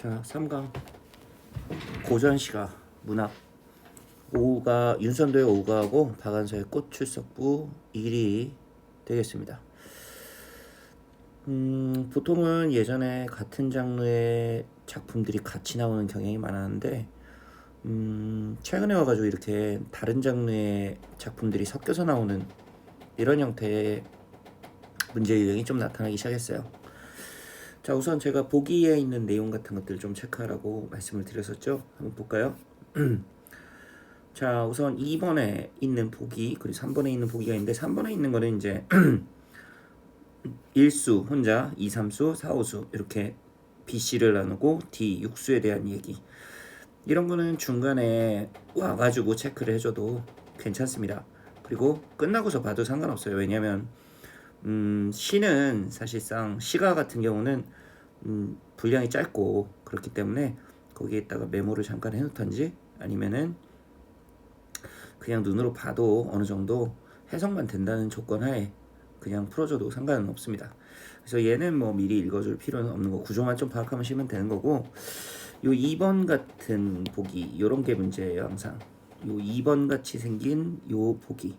자, 3강 고전시가 문학 오후가 윤선도의 오후가하고 박안서의 꽃출석부 1위 되겠습니다. 보통은 예전에 같은 장르의 작품들이 같이 나오는 경향이 많았는데 최근에 와가지고 이렇게 다른 장르의 작품들이 섞여서 나오는 이런 형태의 문제 유형이 좀 나타나기 시작했어요. 자, 우선 제가 보기에 있는 내용 같은 것들을 좀 체크하라고 말씀을 드렸었죠. 한번 볼까요? 자, 우선 2번에 있는 보기 그리고 3번에 있는 보기가 있는데 3번에 있는 거는 이제 1수 혼자 2, 3수, 4, 5수 이렇게 BC를 나누고 D, 6수에 대한 얘기, 이런 거는 중간에 와가지고 체크를 해줘도 괜찮습니다. 그리고 끝나고서 봐도 상관없어요. 왜냐면 시는 사실상 시가 같은 경우는 분량이 짧고 그렇기 때문에 거기에다가 메모를 잠깐 해놓던지 아니면은 그냥 눈으로 봐도 어느 정도 해석만 된다는 조건 하에 그냥 풀어줘도 상관은 없습니다. 그래서 얘는 뭐 미리 읽어줄 필요는 없는 거, 구조만 좀 파악하시면 되는 거고, 요 2번 같은 보기 요런 게 문제예요. 항상 요 2번 같이 생긴 요 보기,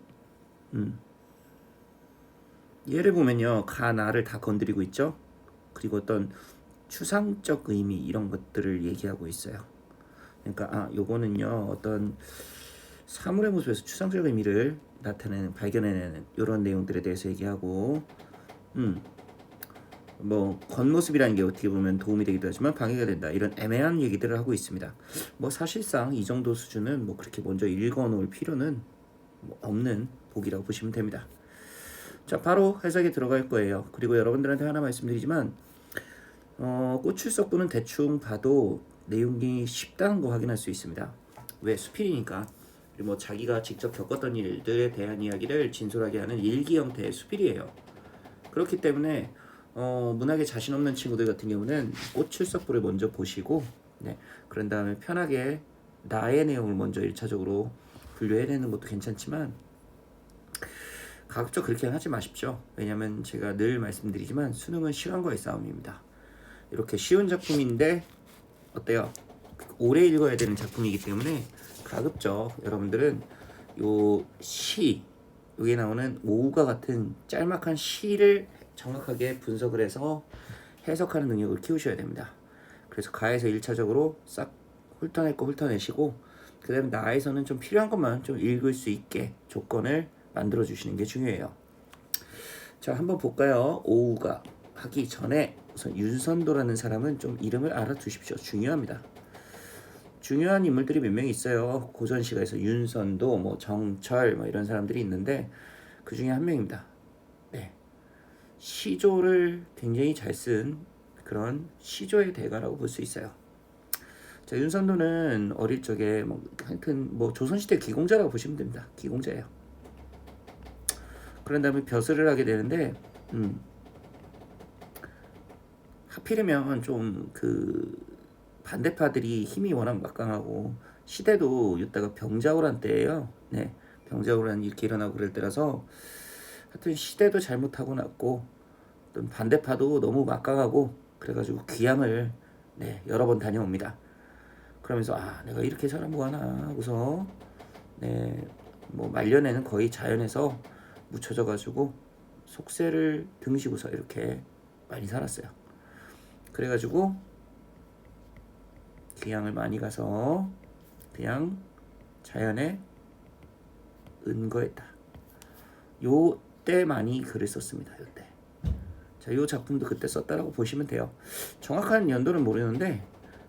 얘를 보면요, 가나를 다 건드리고 있죠. 그리고 어떤 추상적 의미 이런 것들을 얘기하고 있어요. 그러니까 요거는요, 어떤 사물의 모습에서 추상적 의미를 나타내는, 발견해내는 이런 내용들에 대해서 얘기하고, 뭐 겉모습이라는 게 어떻게 보면 도움이 되기도 하지만 방해가 된다, 이런 애매한 얘기들을 하고 있습니다. 뭐 사실상 이 정도 수준은 뭐 그렇게 먼저 읽어놓을 필요는 뭐 없는 보기라고 보시면 됩니다. 자, 바로 해석에 들어갈 거예요. 그리고 여러분들한테 하나 말씀드리지만 꽃출석부는 대충 봐도 내용이 쉽다는 거 확인할 수 있습니다. 왜? 수필이니까. 그리고 뭐 자기가 직접 겪었던 일들에 대한 이야기를 진솔하게 하는 일기 형태의 수필이에요. 그렇기 때문에 문학에 자신 없는 친구들 같은 경우는 꽃출석부를 먼저 보시고, 그런 다음에 편하게 나의 내용을 먼저 1차적으로 분류해내는 것도 괜찮지만 가급적 그렇게 하지 마십시오. 왜냐면 제가 늘 말씀드리지만 수능은 시간과의 싸움입니다. 이렇게 쉬운 작품인데 어때요? 오래 읽어야 되는 작품이기 때문에 가급적 여러분들은 요 시, 여기에 나오는 오후가 같은 짤막한 시를 정확하게 분석을 해서 해석하는 능력을 키우셔야 됩니다. 그래서 가에서 1차적으로 싹 훑어낼 거 훑어내시고, 그 다음에 나에서는 좀 필요한 것만 좀 읽을 수 있게 조건을 만들어 주시는 게 중요해요. 자, 한번 볼까요? 오후가 하기 전에 우선 윤선도라는 사람은 좀 이름을 알아두십시오. 중요합니다. 중요한 인물들이 몇 명 있어요. 고전시가에서 윤선도, 뭐 정철, 뭐 이런 사람들이 있는데 그 중에 한 명입니다. 네, 시조를 굉장히 잘 쓴 그런 시조의 대가라고 볼 수 있어요. 자, 윤선도는 어릴 적에 뭐 하여튼 뭐 조선시대 기공자라고 보시면 됩니다. 기공자예요. 그런 다음에 벼슬을 하게 되는데 하필이면 좀 그 반대파들이 힘이 워낙 막강하고 시대도 이따가 병자호란 때예요. 네, 병자호란 이렇게 일어나고 그럴 때라서 하여튼 시대도 잘못하고 났고 어떤 반대파도 너무 막강하고 그래가지고 귀양을 여러 번 다녀옵니다. 그러면서 내가 이렇게 살아 뭐하나 하고서 뭐 말년에는 거의 자연에서 묻혀져가지고 속세를 등지고서 이렇게 많이 살았어요. 그래가지고 귀향을 많이 가서 그냥 자연에 은거했다. 요때 많이 글을 썼습니다. 요때. 자, 요 작품도 그때 썼다라고 보시면 돼요. 정확한 연도는 모르는데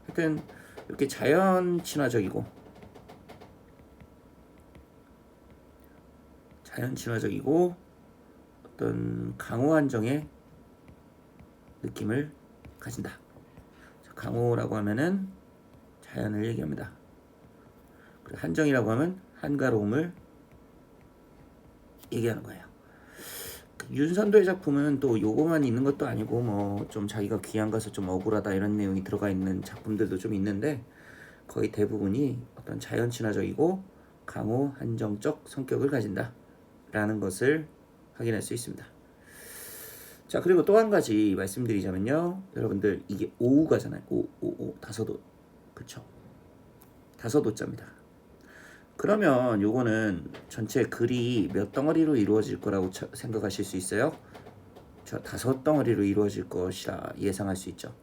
하여튼 이렇게 자연 친화적이고 어떤 강호한정의 느낌을 가진다. 자, 강호라고 하면은 자연을 얘기합니다. 그리고 한정이라고 하면 한가로움을 얘기하는 거예요. 윤선도의 작품은 또 요거만 있는 것도 아니고 뭐 좀 자기가 귀양 가서 좀 억울하다 이런 내용이 들어가 있는 작품들도 좀 있는데 거의 대부분이 어떤 자연 친화적이고 강호 한정적 성격을 가진다 라는 것을 확인할 수 있습니다. 자, 그리고 또 한 가지 말씀드리자면요. 여러분들 이게 오우가잖아요. 다섯오. 그쵸? 다섯오자입니다. 그러면 요거는 전체 글이 몇 덩어리로 이루어질 거라고 생각하실 수 있어요? 저 다섯 덩어리로 이루어질 것이라 예상할 수 있죠.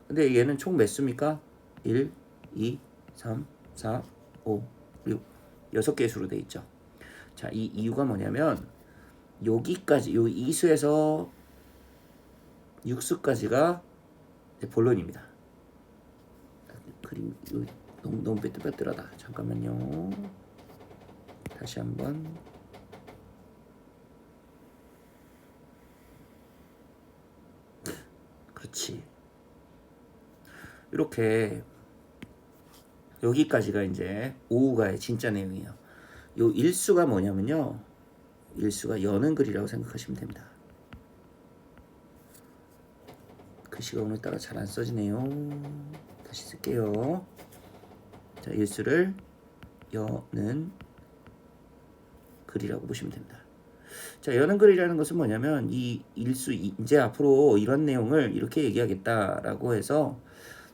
근데 얘는 총 몇 수입니까? 1, 2, 3, 4, 5, 6. 6개의 수로 돼 있죠. 자, 이 이유가 뭐냐면 여기까지 요 2수에서 6수까지가 본론입니다. 그림 너무 삐뚤빼뚤하다. 잠깐만요. 다시 한번. 그렇지. 이렇게 여기까지가 이제 오후가의 진짜 내용이에요. 요 일수가 뭐냐면요. 일수가 여는 글이라고 생각하시면 됩니다. 글씨가 오늘따라 잘 안 써지네요. 다시 쓸게요. 자, 일수를 여는 글이라고 보시면 됩니다. 자, 여는 글이라는 것은 뭐냐면 이 일수 이제 앞으로 이런 내용을 이렇게 얘기하겠다라고 해서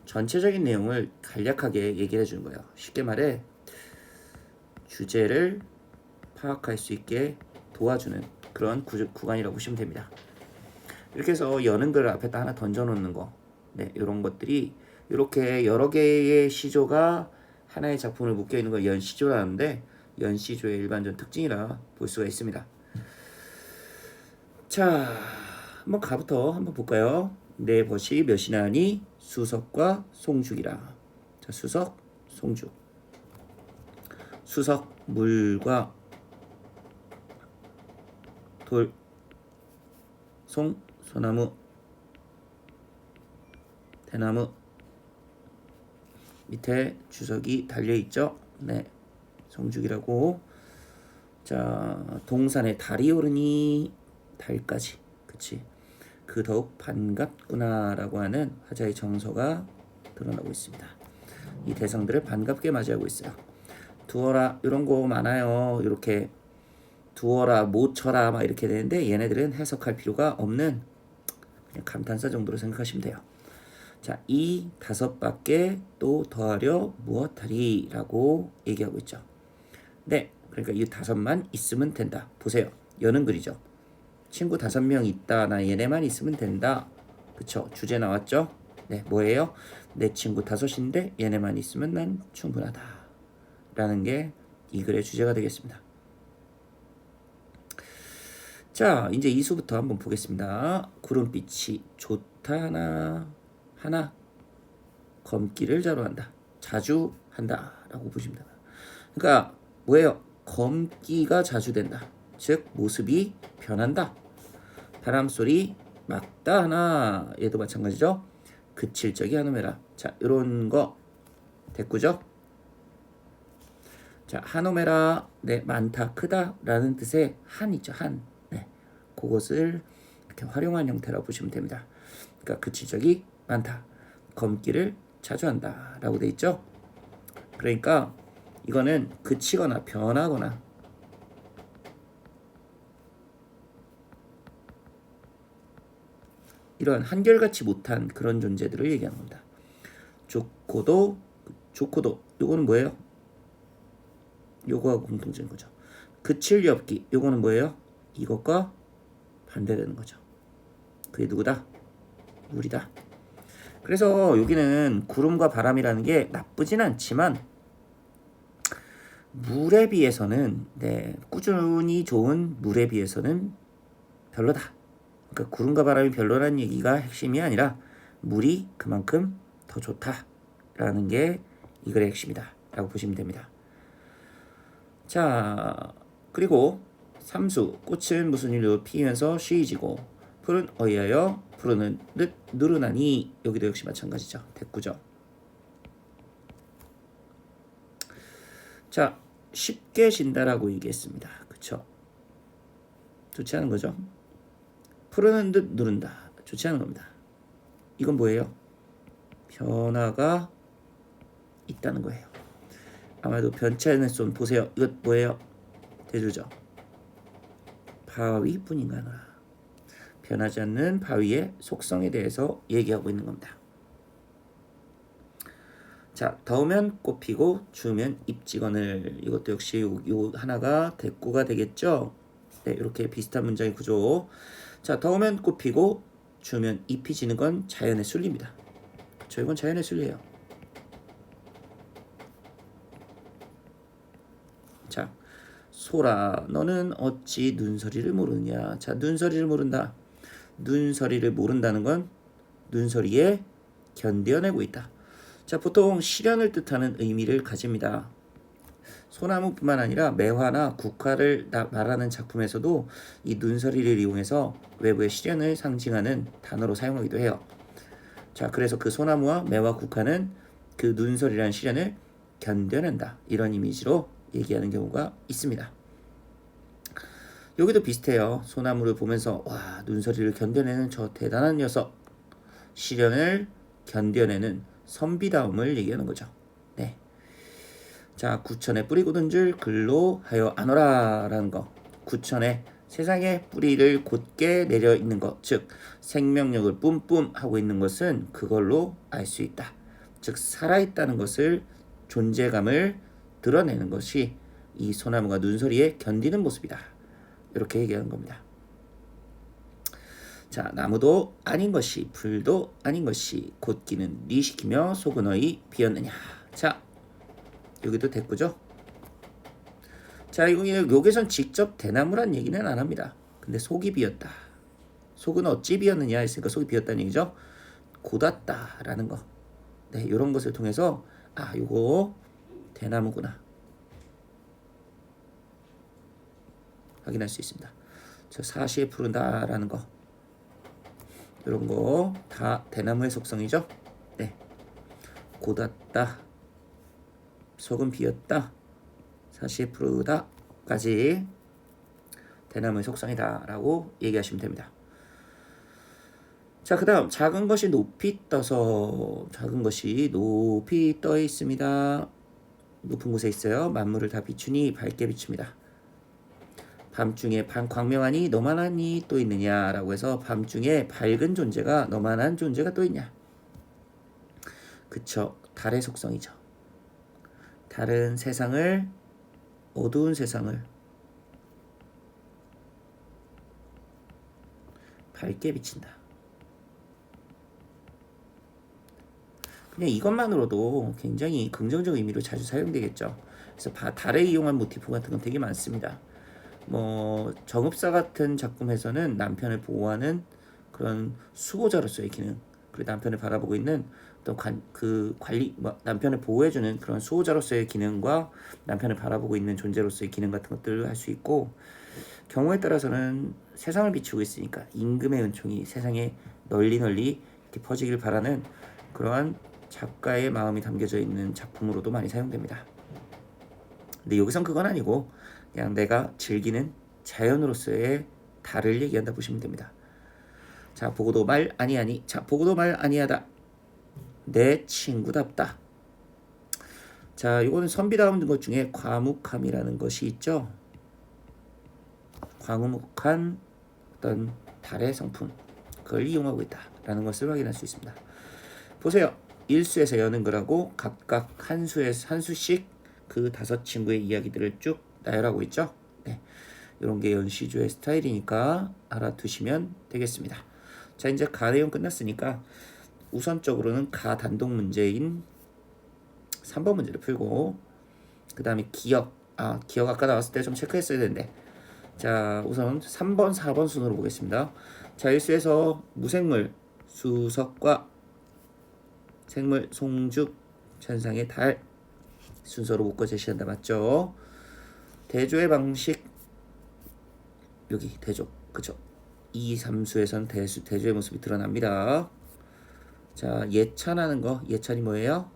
전체적인 내용을 간략하게 얘기해 주는 거예요. 쉽게 말해 주제를 파악할 수 있게 도와주는 그런 구간이라고 보시면 됩니다. 이렇게 해서 여는 글 앞에다 하나 던져 놓는 거, 네, 이런 것들이 이렇게 여러 개의 시조가 하나의 작품을 묶여 있는 걸 연시조라는데 연시조의 일반적 특징이라 볼 수가 있습니다. 자, 한번 가부터 한번 볼까요? 내 벗이 몇이나 하니 수석과 송죽이라. 자, 수석, 송죽. 수석, 물과 돌, 소나무, 대나무. 밑에 주석이 달려있죠? 네, 송죽이라고. 자, 동산에 달이 오르니 달까지. 그치? 그 더욱 반갑구나 라고 하는 화자의 정서가 드러나고 있습니다. 이 대상들을 반갑게 맞이하고 있어요. 두어라 이런 거 많아요. 이렇게 두어라 못 쳐라 막 이렇게 되는데 얘네들은 해석할 필요가 없는 그냥 감탄사 정도로 생각하시면 돼요. 자, 이 다섯밖에 또 더하려 무엇하리 라고 얘기하고 있죠. 네, 그러니까 이 다섯만 있으면 된다. 보세요. 여는 글이죠. 친구 5명 있다. 나 얘네만 있으면 된다. 그쵸? 주제 나왔죠? 네, 뭐예요? 내 친구 5인데 얘네만 있으면 난 충분하다. 라는 게 이 글의 주제가 되겠습니다. 자, 이제 이수부터 한번 보겠습니다. 구름빛이 좋다 하나 검기를 자주 한다. 자주 한다. 라고 보시면 됩니다. 그러니까 뭐예요? 검기가 자주 된다. 즉 모습이 변한다. 바람소리 막다 하나 얘도 마찬가지죠. 그칠 적이 한오매라. 자, 이런 거 됐구죠? 자, 한오매라. 네, 많다 크다 라는 뜻의 한이죠. 한. 네, 그것을 이렇게 활용한 형태라고 보시면 됩니다. 그러니까 그칠 적이 많다. 검기를 자주 한다 라고 돼 있죠. 그러니까 이거는 그치거나 변하거나 이런 한결같이 못한 그런 존재들을 얘기하는 겁니다. 좋고도 요거는 뭐예요? 요거하고 공통적인 거죠. 그칠 리 없기 요거는 뭐예요? 이것과 반대되는 거죠. 그게 누구다? 물이다. 그래서 여기는 구름과 바람이라는 게 나쁘진 않지만 물에 비해서는 꾸준히 좋은 물에 비해서는 별로다. 그러니까 구름과 바람이 별로라는 얘기가 핵심이 아니라 물이 그만큼 더 좋다라는 게 이 글의 핵심이다 라고 보시면 됩니다. 자, 그리고 삼수 꽃은 무슨 일로 피면서 쉬이지고 풀은 어이하여 푸르는 듯 누르나니 여기도 역시 마찬가지죠. 됐구죠. 자, 쉽게 진다라고 얘기했습니다. 그쵸? 좋지 않은 거죠. 푸르는 듯 누른다. 좋지 않은 겁니다. 이건 뭐예요? 변화가 있다는 거예요. 아마도 변치 않는 손 보세요. 이것 뭐예요? 대주죠. 바위뿐인가 하노라. 변하지 않는 바위의 속성에 대해서 얘기하고 있는 겁니다. 자, 더우면 꽃 피고 추우면 잎지거늘. 이것도 역시 요 하나가 대꾸가 되겠죠. 네, 이렇게 비슷한 문장의 구조. 자, 더우면 꽃 피고 추우면 잎이 지는 건 자연의 순리입니다. 그렇죠, 이건 자연의 순리예요. 자, 소라 너는 어찌 눈서리를 모르느냐. 자, 눈서리를 모른다. 눈서리를 모른다는 건 눈서리에 견뎌내고 있다. 자, 보통 시련을 뜻하는 의미를 가집니다. 소나무뿐만 아니라 매화나 국화를 말하는 작품에서도 이 눈서리를 이용해서 외부의 시련을 상징하는 단어로 사용하기도 해요. 자, 그래서 그 소나무와 매화 국화는 그 눈서리라는 시련을 견뎌낸다. 이런 이미지로 얘기하는 경우가 있습니다. 여기도 비슷해요. 소나무를 보면서 와, 눈서리를 견뎌내는 저 대단한 녀석. 시련을 견뎌내는 선비다움을 얘기하는 거죠. 네. 자, 구천에 뿌리 굳은 줄 글로 하여 안오라 라는 거. 구천에 세상에 뿌리를 곧게 내려 있는 것, 즉 생명력을 뿜뿜 하고 있는 것은 그걸로 알 수 있다. 즉 살아있다는 것을, 존재감을 드러내는 것이 이 소나무가 눈서리에 견디는 모습이다. 이렇게 얘기하는 겁니다. 자, 나무도 아닌 것이 불도 아닌 것이 곧기는 네 시키며 속은 어이 비었느냐. 자, 여기도 대꾸죠. 자, 여기선 직접 대나무란 얘기는 안 합니다. 근데 속이 비었다. 속은 어찌 비었느냐 했으니까 속이 비었다는 얘기죠. 곧았다라는 거. 네, 이런 것을 통해서 아, 요거 대나무구나 확인할 수 있습니다. 저 사시에 푸른다라는 거, 이런 거 다 대나무의 속성이죠. 네, 곧았다, 속은 비었다, 사시에 푸르다까지 대나무의 속성이다라고 얘기하시면 됩니다. 자, 그 다음 작은 것이 높이 떠서, 작은 것이 높이 떠 있습니다. 높은 곳에 있어요. 만물을 다 비추니 밝게 비춥니다. 밤중에 광명하니 너만하니 또 있느냐라고 해서 밤중에 밝은 존재가, 너만한 존재가 또 있냐. 그쵸, 달의 속성이죠. 달은 세상을, 어두운 세상을 밝게 비친다. 그냥 이것만으로도 굉장히 긍정적 의미로 자주 사용되겠죠. 그래서 달을 이용한 모티프 같은 건 되게 많습니다. 뭐 정읍사 같은 작품에서는 남편을 보호하는 그런 수호자로서의 기능, 그리고 남편을 바라보고 있는 어떤 관리, 남편을 보호해주는 그런 수호자로서의 기능과 남편을 바라보고 있는 존재로서의 기능 같은 것들을 할 수 있고, 경우에 따라서는 세상을 비추고 있으니까 임금의 은총이 세상에 널리 이렇게 퍼지길 바라는 그러한 작가의 마음이 담겨져 있는 작품으로도 많이 사용됩니다. 근데 여기선 그건 아니고 그냥 내가 즐기는 자연으로서의 달을 얘기한다 보시면 됩니다. 자, 보고도 말 아니하니. 자, 보고도 말 아니하다. 내 친구답다. 자, 이거는 선비다운 것 중에 과묵함이라는 것이 있죠. 과묵한 어떤 달의 성품, 그걸 이용하고 있다라는 것을 확인할 수 있습니다. 보세요. 일수에서 여는 거라고 각각 한 수씩 그 5친구의 이야기들을 쭉 나열하고 있죠. 네, 이런 게 연시조의 스타일이니까 알아두시면 되겠습니다. 자, 이제 가 내용 끝났으니까 우선적으로는 가 단독 문제인 3번 문제를 풀고, 그 다음에 기억 아까 나왔을 때 좀 체크했어야 되는데, 자, 우선 3번 4번 순으로 보겠습니다. 자, 일수에서 무생물 수석과 생물 송죽 천상의 달 순서로 묶어 제시한다. 맞죠? 대조의 방식, 여기 대조, 그쵸? 2, 3수에서는 대조의 모습이 드러납니다. 자, 예찬하는 거, 예찬이 뭐예요?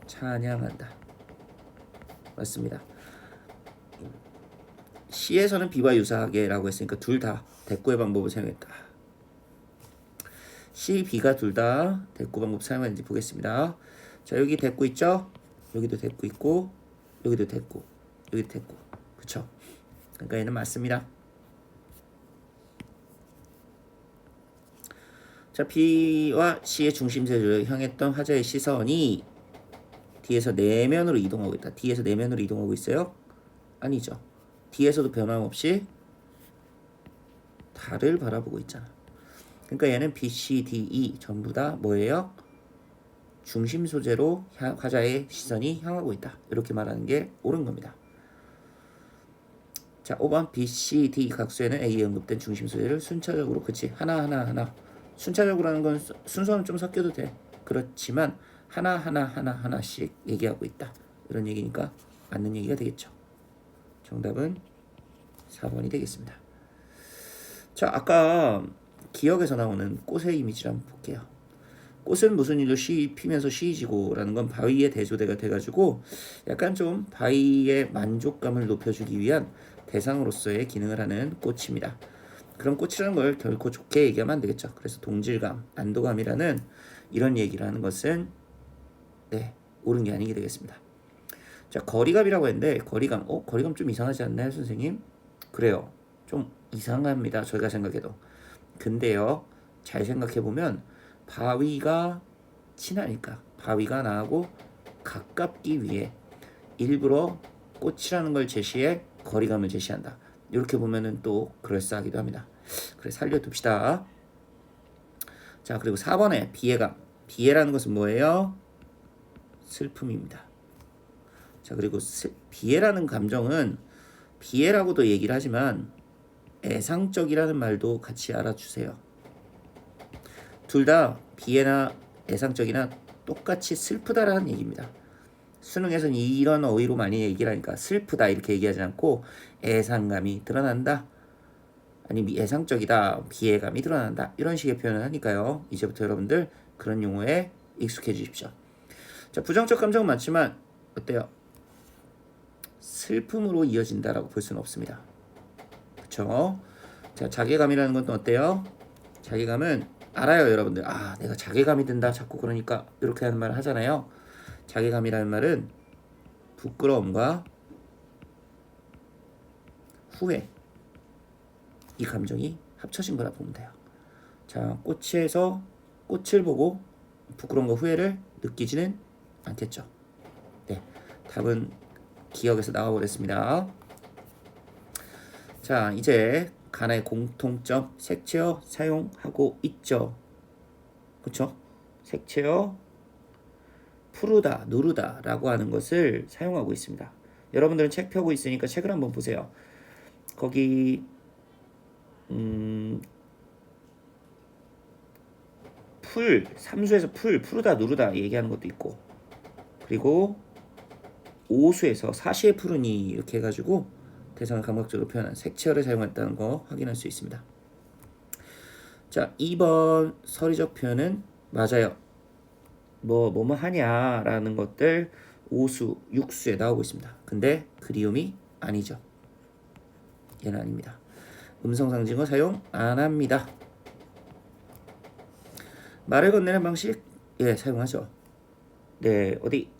찬양한다. 맞습니다. 시에서는 비와 유사하게라고 했으니까 둘 다 대꾸의 방법을 사용했다. 시, 비가 둘 다 대꾸 방법 사용하는지 보겠습니다. 자, 여기 대꾸 있죠? 여기도 대꾸 있고, 여기도 대꾸, 여기도 대꾸. 그쵸? 그러니까 얘는 맞습니다. 자, B와 C의 중심세를 향했던 화자의 시선이 D에서 내면으로 이동하고 있다. D에서 내면으로 이동하고 있어요? 아니죠. D에서도 변함없이 달을 바라보고 있잖아. 그러니까 얘는 B, C, D, E 전부 다 뭐예요? 중심 소재로 화자의 시선이 향하고 있다. 이렇게 말하는 게 옳은 겁니다. 자, 5번 B, C, D 각수에는 A에 언급된 중심 소재를 순차적으로 그치 하나 순차적으로 하는 건 순서는 좀 섞여도 돼. 그렇지만 하나씩 얘기하고 있다. 이런 얘기니까 맞는 얘기가 되겠죠. 정답은 4번이 되겠습니다. 자, 아까 기억에서 나오는 꽃의 이미지를 한번 볼게요. 꽃은 무슨 일로 피면서 시지고라는 건 바위의 대조대가 돼가지고 약간 좀 바위의 만족감을 높여주기 위한 대상으로서의 기능을 하는 꽃입니다. 그런 꽃이라는 걸 결코 좋게 얘기하면 안 되겠죠. 그래서 동질감, 안도감이라는 이런 얘기를 하는 것은 옳은 게 아니게 되겠습니다. 자, 거리감이라고 했는데 거리감 좀 이상하지 않나요, 선생님? 그래요. 좀 이상합니다. 저희가 생각해도. 근데요, 잘 생각해보면 바위가 친하니까 바위가 나하고 가깝기 위해 일부러 꽃이라는 걸 제시해 거리감을 제시한다. 이렇게 보면은 또 그럴싸하기도 합니다. 그래, 살려둡시다. 자, 그리고 4번에 비애감. 비애라는 것은 뭐예요? 슬픔입니다. 자, 그리고 비애라는 감정은 비애라고도 얘기를 하지만 애상적이라는 말도 같이 알아주세요. 둘 다 비애나 애상적이나 똑같이 슬프다라는 얘기입니다. 수능에서는 이런 어휘로 많이 얘기를 하니까 슬프다 이렇게 얘기하지 않고 애상감이 드러난다, 아니면 애상적이다, 비애감이 드러난다, 이런 식의 표현을 하니까요. 이제부터 여러분들 그런 용어에 익숙해지십시오. 자, 부정적 감정은 많지만 어때요? 슬픔으로 이어진다라고 볼 수는 없습니다. 그쵸? 자, 자괴감이라는 건 또 어때요? 자괴감은 알아요, 여러분들. 아, 내가 자괴감이 든다 자꾸 그러니까 이렇게 하는 말을 하잖아요. 자괴감이라는 말은 부끄러움과 후회, 이 감정이 합쳐진 거라 보면 돼요. 자, 꽃에서 꽃을 보고 부끄러움과 후회를 느끼지는 않겠죠. 네, 답은 기억에서 나와버렸습니다. 자, 이제 가나의 공통점, 색채어 사용하고 있죠. 그쵸? 색채어 푸르다, 누르다 라고 하는 것을 사용하고 있습니다. 여러분들은 책 펴고 있으니까 책을 한번 보세요. 거기 삼수에서 푸르다, 누르다 얘기하는 것도 있고, 그리고 오수에서 사시의 푸르니 이렇게 해가지고 대상을 감각적으로 표현한 색채어를 사용했다는 거 확인할 수 있습니다. 자, 2번 서리적 표현은 맞아요. 뭐뭐 하냐라는 것들 오수, 육수에 나오고 있습니다. 근데 그리움이 아니죠. 얘는 아닙니다. 음성상징어 사용 안 합니다. 말을 건네는 방식 사용하죠. 네, 어디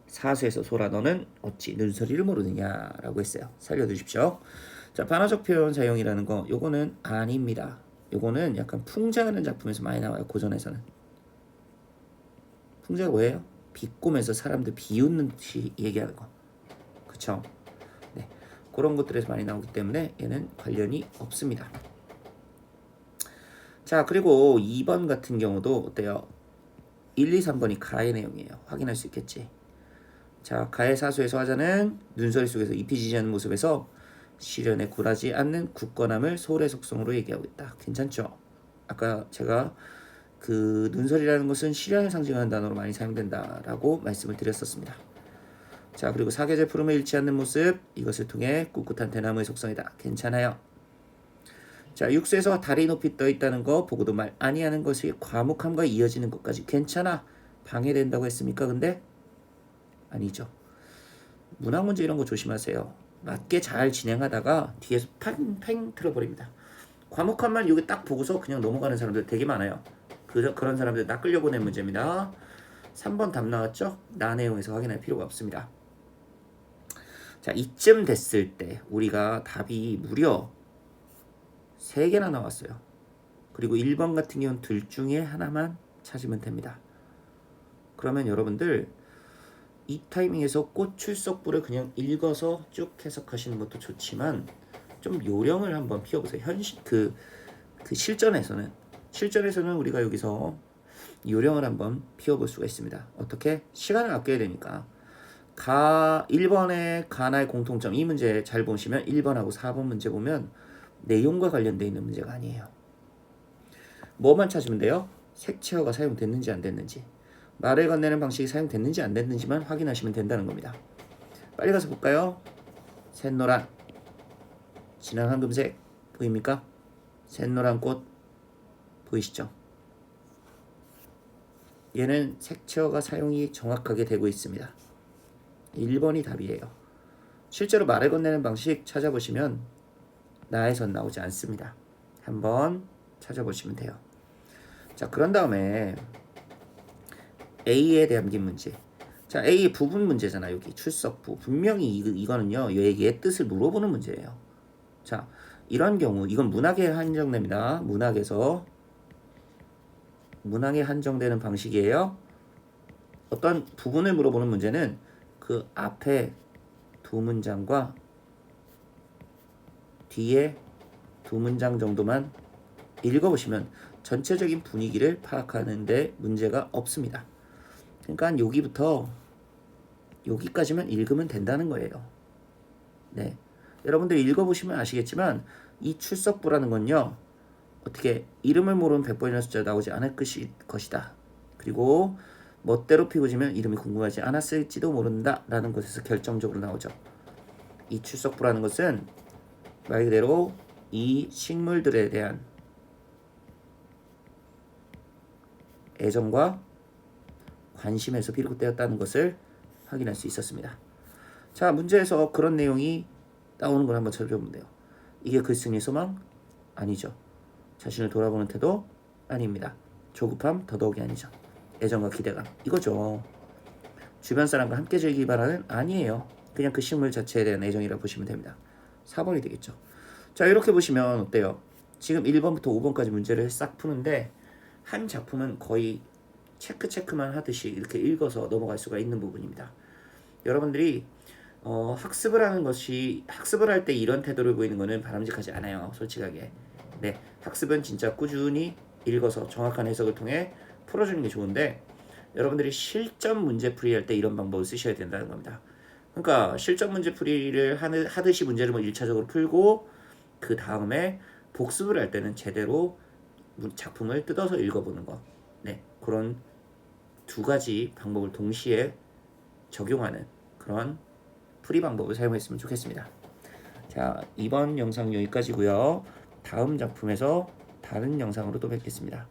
사수에서 소라 너는 어찌 눈소리를 모르느냐라고 했어요. 살려두십시오. 자, 반어적 표현 사용이라는 거 요거는 아닙니다. 요거는 약간 풍자하는 작품에서 많이 나와요. 고전에서는. 풍자가 뭐예요? 비꼬면서 사람들 비웃는 듯이 얘기하는 거. 그쵸? 네, 그런 것들에서 많이 나오기 때문에 얘는 관련이 없습니다. 자, 그리고 2번 같은 경우도 어때요? 1, 2, 3번이 가의 내용이에요. 확인할 수 있겠지. 자, 가의 사수에서 화자는 눈소리 속에서 잎이 지지 않는 모습에서 시련에 굴하지 않는 굳건함을 소울의 속성으로 얘기하고 있다. 괜찮죠? 아까 제가 그 눈소리라는 것은 시련을 상징하는 단어로 많이 사용된다라고 말씀을 드렸었습니다. 자, 그리고 사계절 푸름에 잃지 않는 모습, 이것을 통해 꿋꿋한 대나무의 속성이다. 괜찮아요. 자, 육수에서 달이 높이 떠 있다는 거 보고도 말 아니하는 것이 과묵함과 이어지는 것까지 괜찮아. 방해된다고 했습니까? 근데 아니죠. 문학 문제 이런 거 조심하세요. 맞게 잘 진행하다가 뒤에서 팽팽 틀어버립니다. 과묵함만 여기 딱 보고서 그냥 넘어가는 사람들 되게 많아요. 그런 사람들 낚으려고 낸 문제입니다. 3번 답 나왔죠? 나 내용에서 확인할 필요가 없습니다. 자, 이쯤 됐을 때 우리가 답이 무려 3개나 나왔어요. 그리고 1번 같은 경우는 둘 중에 하나만 찾으면 됩니다. 그러면 여러분들 이 타이밍에서 꽃 출석부를 그냥 읽어서 쭉 해석하시는 것도 좋지만 좀 요령을 한번 피워보세요. 실전에서는 우리가 여기서 요령을 한번 피워볼 수가 있습니다. 어떻게? 시간을 아껴야 되니까. 1번의 가나의 공통점, 이 문제 잘 보시면 1번하고 4번 문제 보면 내용과 관련되어 있는 문제가 아니에요. 뭐만 찾으면 돼요? 색채어가 사용됐는지 안 됐는지, 말을 건네는 방식이 사용됐는지 안 됐는지만 확인하시면 된다는 겁니다. 빨리 가서 볼까요? 샛노란, 진한 황금색 보입니까? 샛노란 꽃 보이시죠? 얘는 색채어가 사용이 정확하게 되고 있습니다. 1번이 답이에요. 실제로 말을 건네는 방식 찾아보시면 나에선 나오지 않습니다. 한번 찾아보시면 돼요. 자, 그런 다음에 A에 대한 문제. 자, A 부분 문제잖아. 여기 출석부. 분명히 이거는요, 얘의 뜻을 물어보는 문제예요. 자, 이런 경우 이건 문학에 한정됩니다. 문학에 한정되는 방식이에요. 어떤 부분을 물어보는 문제는 그 앞에 두 문장과 뒤에 두 문장 정도만 읽어보시면 전체적인 분위기를 파악하는데 문제가 없습니다. 그러니까 여기부터 여기까지만 읽으면 된다는 거예요. 네, 여러분들 읽어보시면 아시겠지만 이 출석부라는 건요, 어떻게 이름을 모르는 100번이라는 숫자 나오지 않을 것이다. 그리고 멋대로 피고지면 이름이 궁금하지 않았을지도 모른다 라는 것에서 결정적으로 나오죠. 이 출석부라는 것은 말 그대로 이 식물들에 대한 애정과 관심에서 비롯되었다는 것을 확인할 수 있었습니다. 자, 문제에서 그런 내용이 나오는 걸 한번 찾아보면 돼요. 이게 글쓴이의 소망? 아니죠. 자신을 돌아보는 태도? 아닙니다. 조급함? 더더욱이 아니죠. 애정과 기대감, 이거죠. 주변 사람과 함께 즐기기 바라는? 아니에요. 그냥 그 식물 자체에 대한 애정이라고 보시면 됩니다. 4번이 되겠죠. 자, 이렇게 보시면 어때요? 지금 1번부터 5번까지 문제를 싹 푸는데 한 작품은 거의 체크만 하듯이 이렇게 읽어서 넘어갈 수가 있는 부분입니다. 여러분들이 학습을 할 때 이런 태도를 보이는 거는 바람직하지 않아요. 솔직하게. 네, 학습은 진짜 꾸준히 읽어서 정확한 해석을 통해 풀어주는 게 좋은데, 여러분들이 실전 문제풀이 할 때 이런 방법을 쓰셔야 된다는 겁니다. 그러니까 실전 문제풀이를 하듯이 문제를 1차적으로 풀고 그 다음에 복습을 할 때는 제대로 작품을 뜯어서 읽어보는 거. 네, 그런 두 가지 방법을 동시에 적용하는 그런 풀이 방법을 사용했으면 좋겠습니다. 자, 이번 영상 여기까지고요. 다음 작품에서 다른 영상으로 또 뵙겠습니다.